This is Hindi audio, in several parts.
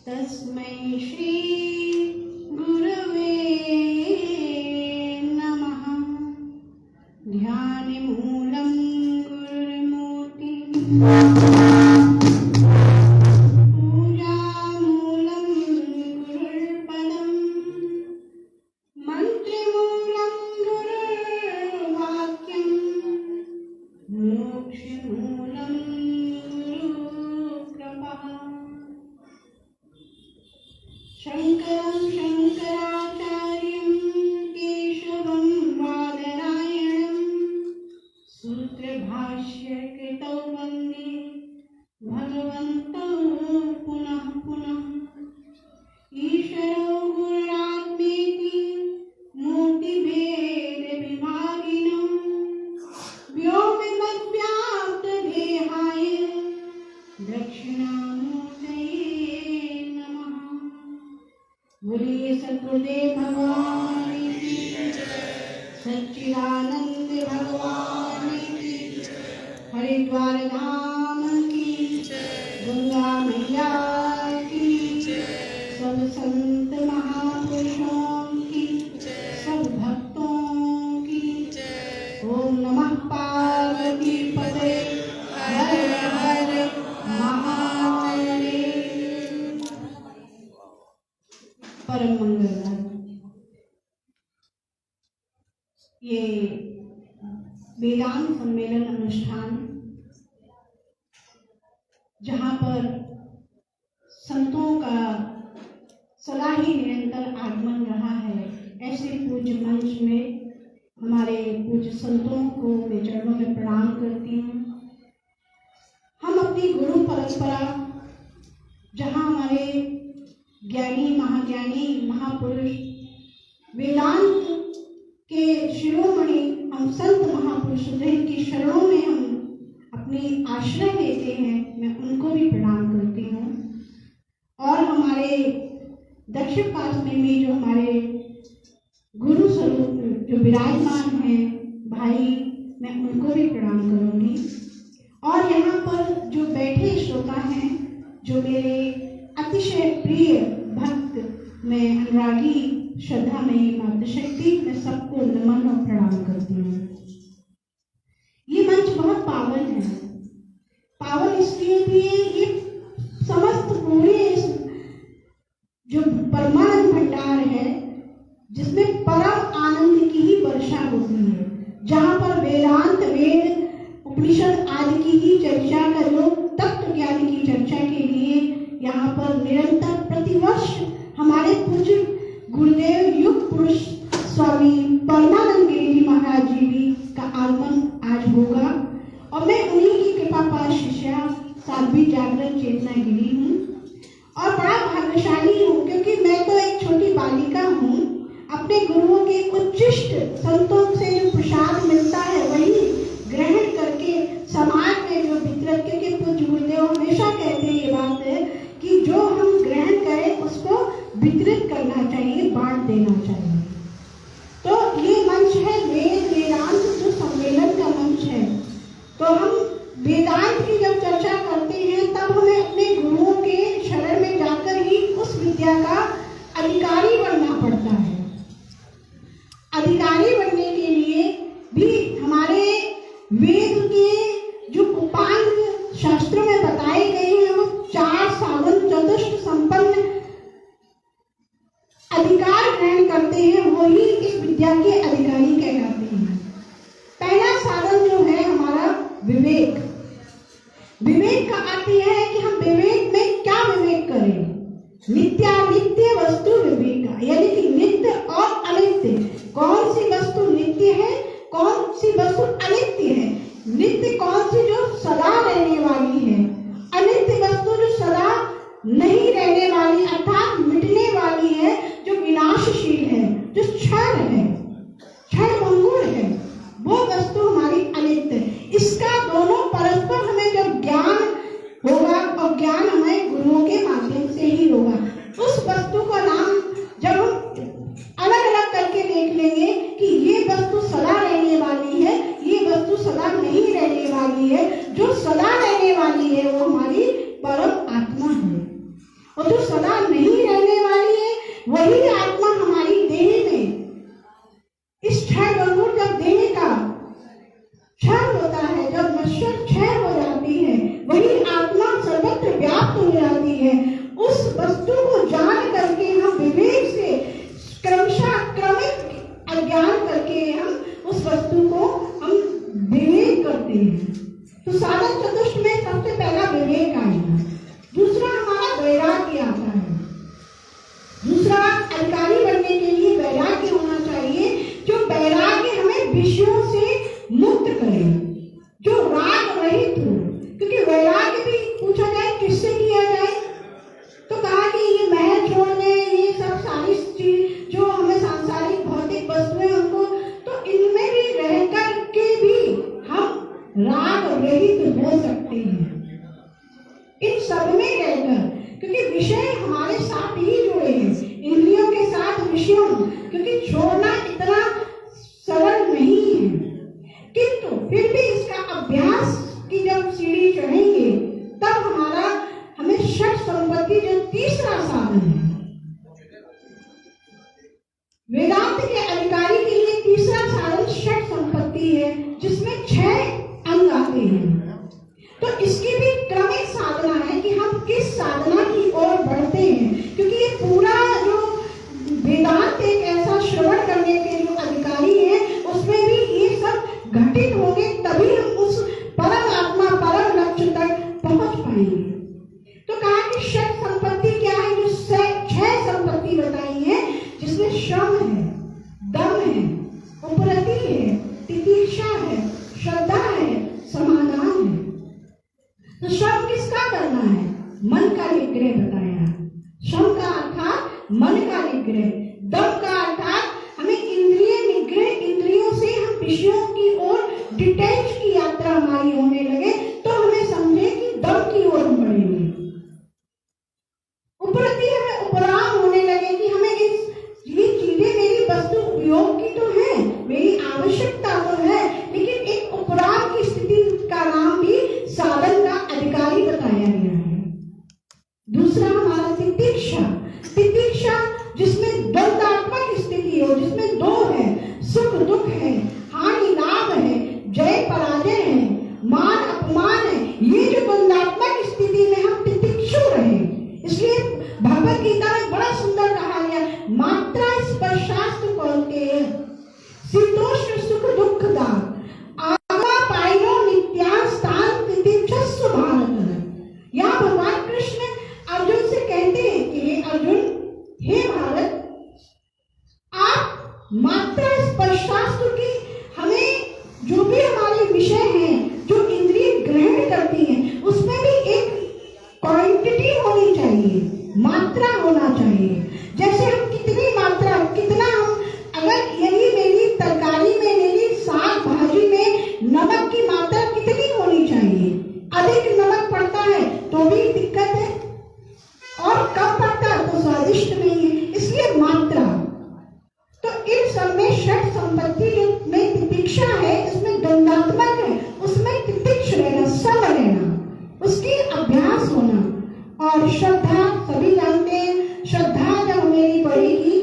तस्मै श्री गुरवे नमः। ध्यानमूलं गुरुर्मूर्ति, पूजामूलं गुरुर्पदम्, मन्त्रमूलं गुरुर्वाक्यम्, मोक्षमूलं गुरुकृपः। शङ्करं शङ्कराचार्यं केशवं बादरायणं सूत्रभाष्यकृतौ वन्दे भगवन्तौ पुनः पुनः। ईश्वरो गुरुरात्मेति मूर्तिभेदविभागिनं व्योमवद्व्याप्तदेहाय दक्षिणामूर्तये नमः। बोलिए सद्गुरुदेव भगवान की जय, सच्चिदानंद भगवान की जय, हरिद्वार धाम की जय, गंगा मैया की जय, सब संत महापुरुषों की जय, सब भक्तों की जय। ओम नमः पार्वती पते, हर हर महादेव। परम मंगलदायक ये वेदांत सम्मेलन अनुष्ठान, जहाँ पर संतों का सदा ही निरंतर आगमन रहा है, ऐसे पूज्य मंच में हमारे पूज्य संतों को मैं चरणों में प्रणाम करती हूँ। हम अपनी गुरु परंपरा, जहाँ हमारे ज्ञानी महाज्ञानी महापुरुष वेदांत के शिरोमणि हम संत महापुरुष की शरणों में हम अपनी आश्रय लेते हैं, मैं उनको भी प्रणाम करती हूँ। और हमारे दक्षिण पास में जो हमारे गुरु स्वरूप जो विराजमान हैं भाई, मैं उनको भी प्रणाम करूँगी। और यहाँ पर जो बैठे श्रोता हैं, जो मेरे अतिशय प्रिय भक्त, मैं अनुरागी श्रद्धा में मातृशक्ति, मैं सबको नमन और प्रणाम करती हूँ। ये मंच बहुत पावन है। पावन इसलिए भी ये समस्त पूरे जो परमानंद भंडार है, जिसमें परम आनंद की ही वर्षा होती है, जहाँ पर वेदांत वेद उपनिषद आदि की ही चर्चा का, जो तत्व ज्ञान की चर्चा के लिए यहाँ पर निरंतर प्रतिवर्ष हमारे पूज्य गुरुदेव युग पुरुष स्वामी परमानंद गिरी जी महाराज जी भी का आगमन आज होगा। और मैं उन्हीं की कृपा पाश शिष्या साध्वी जागरण चेतना गिरी हूँ और बड़ा भाग्यशाली हूँ, क्योंकि मैं तो एक छोटी बालिका हूँ। अपने गुरुओं के उच्चिष्ट संतों से जो प्रसाद मिलता है वही ग्रहण करके समाज में जो वितरण, क्योंकि पूज्य गुरुदेव हमेशा कहते हैं ये बात है कि जो हम ग्रहण करें उसको वितरित करना नित्य कौन सी जो सदा रहने वाली है, अनित्य वस्तु जो सदा नहीं रहने वाली अर्थात मिटने वाली है, जो विनाशशील है, जो क्षण है, क्षण भंगुर है, वो वस्तु हमारी अनित्य है। इसका दोनों परस्पर हमें जब ज्ञान होगा, और ज्ञान हमें गुरुओं के माध्यम से ही होगा, उस वस्तु का नाम जब हम अलग अलग करके देख लेंगे कि ये वस्तु सदा रहने वाली है, ये वस्तु सदा नहीं रहने वाली है, जो सदा रहने वाली है वो हमारी परम आत्मा है, और जो सदा नहीं रहने वाली है वही आत्मा हमारी देह में इस क्षय भंगुर जब देह का क्षय होता है, जब नश्वर क्षय हो जाती है, वही आत्मा सर्वत्र व्याप्त हो जाती है। उस वस्तु को जान करके हम विवेक से क्रमशः क्रमिक अज्ञान करके हम उस वस्तु को हम विवेक करते हैं। तो साधन चतुष्ट में सबसे पहला विवेक आएगा, दूसरा हमारा वैराग्य आता है। दूसरा, अधिकारी बनने के लिए वैराग्य होना चाहिए, जो वैराग्य हमें विषयों से मुक्त करे, जो राग रहित हो। क्योंकि वैराग्य भी पूछा जाए किससे किया जाए, तो कहा कि ये महल छोड़ने, ये सब सारी चीज जो हमें सांसारिक भौतिक वस्तुएं उनको, तो इनमें भी रह कर के भी हम राग रहित हो सकते हैं, इन सब में रहकर, क्योंकि विषय हमारे साथ ही जुड़े हैं, इंद्रियों के साथ विषयों, क्योंकि छोड़ना इतना सरल नहीं है। किंतु फिर भी इसका अभ्यास की जब सीढ़ी चढ़ेंगे तब हमारा हमें षट संपत्ति जो तीसरा साधन है, वेदांत के अधिकारी के लिए तीसरा साधन षट संपत्ति है, जिसमें 6 अंग आते हैं। तो इसकी भी क्रमिक साधना है कि हम किस साधना की ओर बढ़ते हैं, क्योंकि ये पूरा जो वेदांत एक ऐसा श्रवण करने के जो अधिकारी है, उसमें भी ये सब घटित होंगे, तभी हम उस परम आत्मा परम लक्ष्य तक पहुंच पाएंगे। तो कहा कि षट संपत्ति क्या है, जो 6 संपत्ति बताई है, जिसमें श्रम है, दम है, उपरति है, तितिक्षा है, श्रद्धा है, समाधान है। तो श्रम किसका करना है, मन का निग्रह बताया। श्रम का अर्थात मन का निग्रह, दम का अर्थात हमें इंद्रिय निग्रह, इंद्रियों से हम विषयों की ओर डिटैच की यात्रा हमारी होने लगे, तो हमें समझे कि दम की ओर हम बढ़ेंगे। उपरति हमें उपराम होने लगे कि हमें ये चीजें मेरी वस्तु उपयोग की तो है, मेरी आवश्यकता तो है, लेकिन एक उपराम की स्थिति का नाम भी साधन का अधिकारी बताया गया है। दूसरा हमारा तितिक्षा, तितिक्षा जिसमें द्वंद्वात्मक स्थिति हो, जिसमें 2 है, सुख दुख है, हानि लाभ है, जय पराजय है, मान अपमान है, ये जो द्वंद्वात्मक स्थिति में हम तितिक्षु रहे। इसलिए भगवत गीता में बड़ा सुंदर कहा गया, मात्रा स्पर्शास्तु कौन्तेय शीतोष्ण सुख दुख दान आगा पाइनो नित्यास्तान तितिक्षस्व भारत। या भगवान कृष्ण अर्जुन से कहते हैं कि हे अर्जुन, हे भारत, आप मात्रा स्पर्शास्तु की हमें जो भी हमारे विषय हैं, जो इंद्रिय ग्रहण करती हैं, उसमें भी एक क्वांटिटी होनी चाहिए, मात्रा होना चाहिए। जैसे हम कितनी मात्रा, कितना हम, अगर यही मेरी तरकारी में, मेरी साग भाजी में नमक की मात्रा कितनी होनी चाहिए, अधिक नमक पड़ता है तो भी दिक्कत है, और कम पड़ता है तो स्वादिष्ट नहीं है, इसलिए मात्रा। तो इन सब में षट संपत्ति में तितिक्षा है, इसमें द्वंद्वात्मक है, उसमें तितिक्ष रहना, सम रहना, उसकी अभ्यास होना। और श्रद्धा, सभी जानते हैं, श्रद्धा जब मेरी बढ़ेगी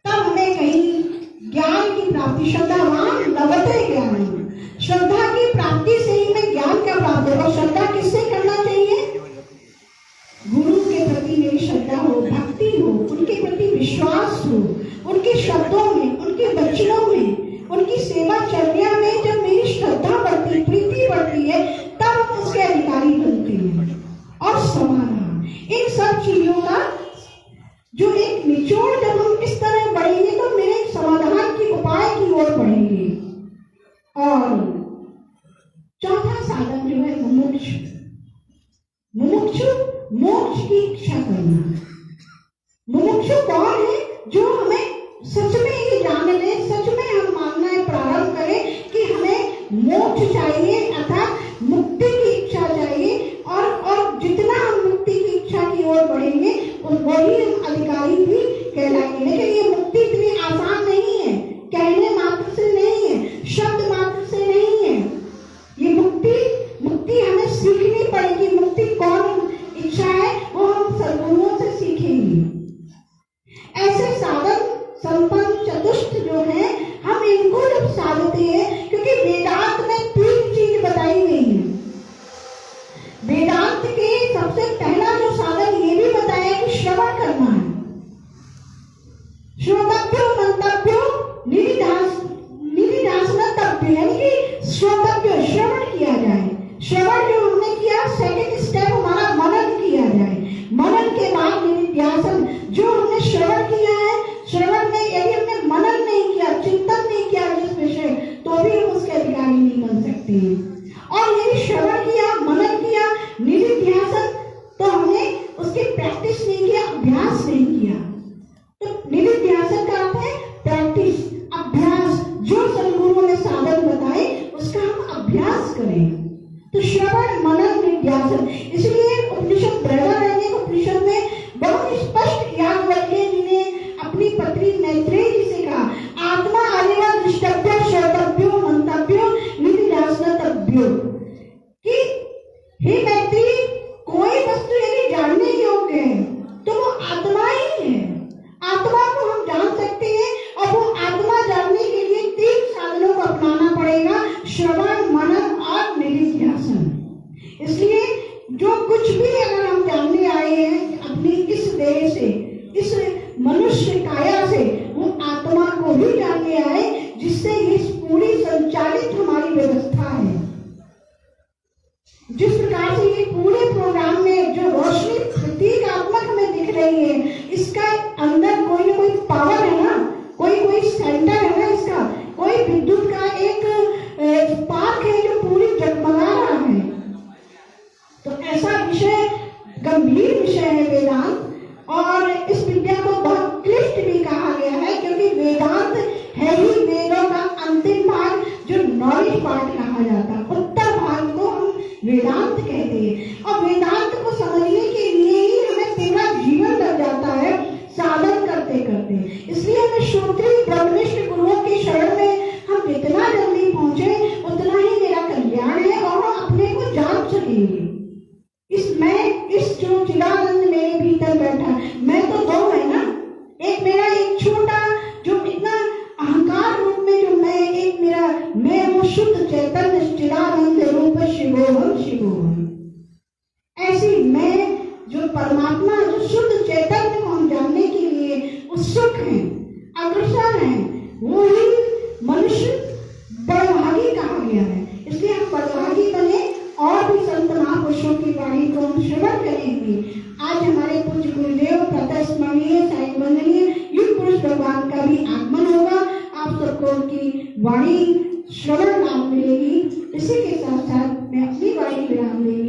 तब हमें कहीं ज्ञान की प्राप्ति, श्रद्धावान लभते ज्ञान, श्रद्धा की प्राप्ति से ही हमें ज्ञान का प्राप्त होगा। श्रद्धा किससे करना चाहिए, गुरु के प्रति मेरी श्रद्धा हो, भक्ति हो, उनके प्रति विश्वास हो, उनके शब्दों में, उनके वचनों में, उनकी सेवा चर्या में जब मेरी श्रद्धा बढ़ती, प्रीति बढ़ती है, तब हम उसके अधिकारी बनते हैं। और समाधान, इन सब चीजों का जो एक निचोड़, जब हम इस तरह बढ़ेंगे तो मेरे समाधान की उपाय की ओर बढ़ेंगे। और मोक्ष की इच्छा करना। मुमुक्षु कौन है? जो हमें सच में ये जान ले, सच में हम मानना प्रारंभ करें कि हमें मोक्ष चाहिए अर्थात मुक्ति की इच्छा चाहिए, और जितना हम मुक्ति की इच्छा की ओर बढ़ेंगे वही हम अधिकारी भी कहलाएंगे। लेकिन ये मुक्ति इतनी आसान नहीं है, कहने मात्र से नहीं है, शब्द मात्र से नहीं है। ये मुक्ति हमें सीखनी पड़ेगी। मुक्ति कौन इच्छा है वो हम सद्गुरुओं से सीखेंगे। ऐसे साधन संपन्न चतुष्ट जो है, हम इनको जब साधते हैं, क्योंकि वेदांत में 3 चीज बताई गई है। वेदांत के सबसे पहला जो साधन ये भी बताया कि श्रवण करना है। श्रोतव्यो मंतव्यो निधिध्यासनतव्य, यानी कि श्रोतव्य श्रवण किया जाए। श्रवण जो हमने किया, सेकंड स्टेप हमारा मनन किया जाए। मनन के बाद निधिध्यासन, जो हमने श्रवण किया है, श्रवण में यदि हमने मनन नहीं किया, चिंतन नहीं किया जिस विषय, तो भी हम उसके अधिकारी नहीं बन सकते हैं। और यदि श्रवण किया, मनन किया, निधिध्यासन, तो हमने उसकी प्रैक्टिस नहीं किया, अभ्यास नहीं किया। तो निधिध्यासन का अर्थ है प्रैक्टिस, अभ्यास। जो सद्गुरुओं ने साधन बताए उसका हम अभ्यास करें। तो श्रवण, मनन, निधिध्यासन। इसलिए उपनिषद बृहदारण्यक उपनिषद में बहुत स्पष्ट याज्ञवल्क्य जी ने अपनी पत्नी मैत्रेयी जी से कहा, आत्मा आनेवा दृष्टव्यो श्रोतव्यो मंतव्यो निधिध्यासनतव्यो, कि हे मैत्रेयी, कोई वस्तु यदि जानने योग्य है तो वो आत्मा ही है। आत्मा को हम जान सकते हैं, और वो आत्मा जानने के लिए 3 साधनों को अपनाना पड़ेगा, श्रवण, मनन और निधिध्यासन। इसलिए जो कुछ भी अगर हम जानने आए हैं अपनी इस देह से, इस मनुष्य काया से, वो आत्मा को भी जानने आए, जिससे ये पूरी संचालित हमारी व्यवस्था है। जिस प्रकार से ये पूरे प्रोग्राम में जो रोशनी प्रतीकात्मक हमें दिख रही है, इसका अंदर कोई ना कोई पावर है ना, कोई सेंटर है ना, इसका कोई विद्युत का एक स्पार्क है जो पूरी जगमगा रहा है। तो ऐसा विषय, गंभीर विषय है वेदांत, और इस विद्या को बहुत क्लिष्ट भी कहा गया है, क्योंकि वेदांत है ही वेदों का अंतिम भाग, जो नॉलेज पार्ट कहा जाता है। उत्तर भाग को हम वेदांत कहते हैं, और वेदांत को समझने के लिए ही हमें पूरा जीवन लग जाता है साधन करते करते। इसलिए हमें श्रोत्रिय ब्रह्मनिष्ठ गुरुओं की शरण में हम जितना जल्दी पहुंचे उतना ही मेरा कल्याण है, और हम अपने को जान सकेंगे। इस जो चिदानंद मेरे भीतर बैठा, मैं तो 2 है ना, एक मेरा एक छोटा जो इतना अहंकार रूप में जो मैं, एक मेरा मैं वो शुद्ध चैतन्य चिदानंद रूप शिवोहम। ऐसी मैं जो परमात्मा, जो शुद्ध चैतन्य को हम जानने के लिए उत्सुक है, अग्रसर है, वो ही मनुष्य बड़भागी कहा गया है। इसलिए हम बड़भागी बने और भी संत महापुरुषों की वाणी को हम श्रवण करेंगे। आज हमारे पूज्य गुरुदेव प्रातः स्मरणीय साईं वंदनीय युग पुरुष भगवान का भी आगमन होगा। आप सबको उनकी वाणी श्रवण लाभ मिलेगी। इसी के साथ साथ मैं अपनी वाणी विराम देंगी।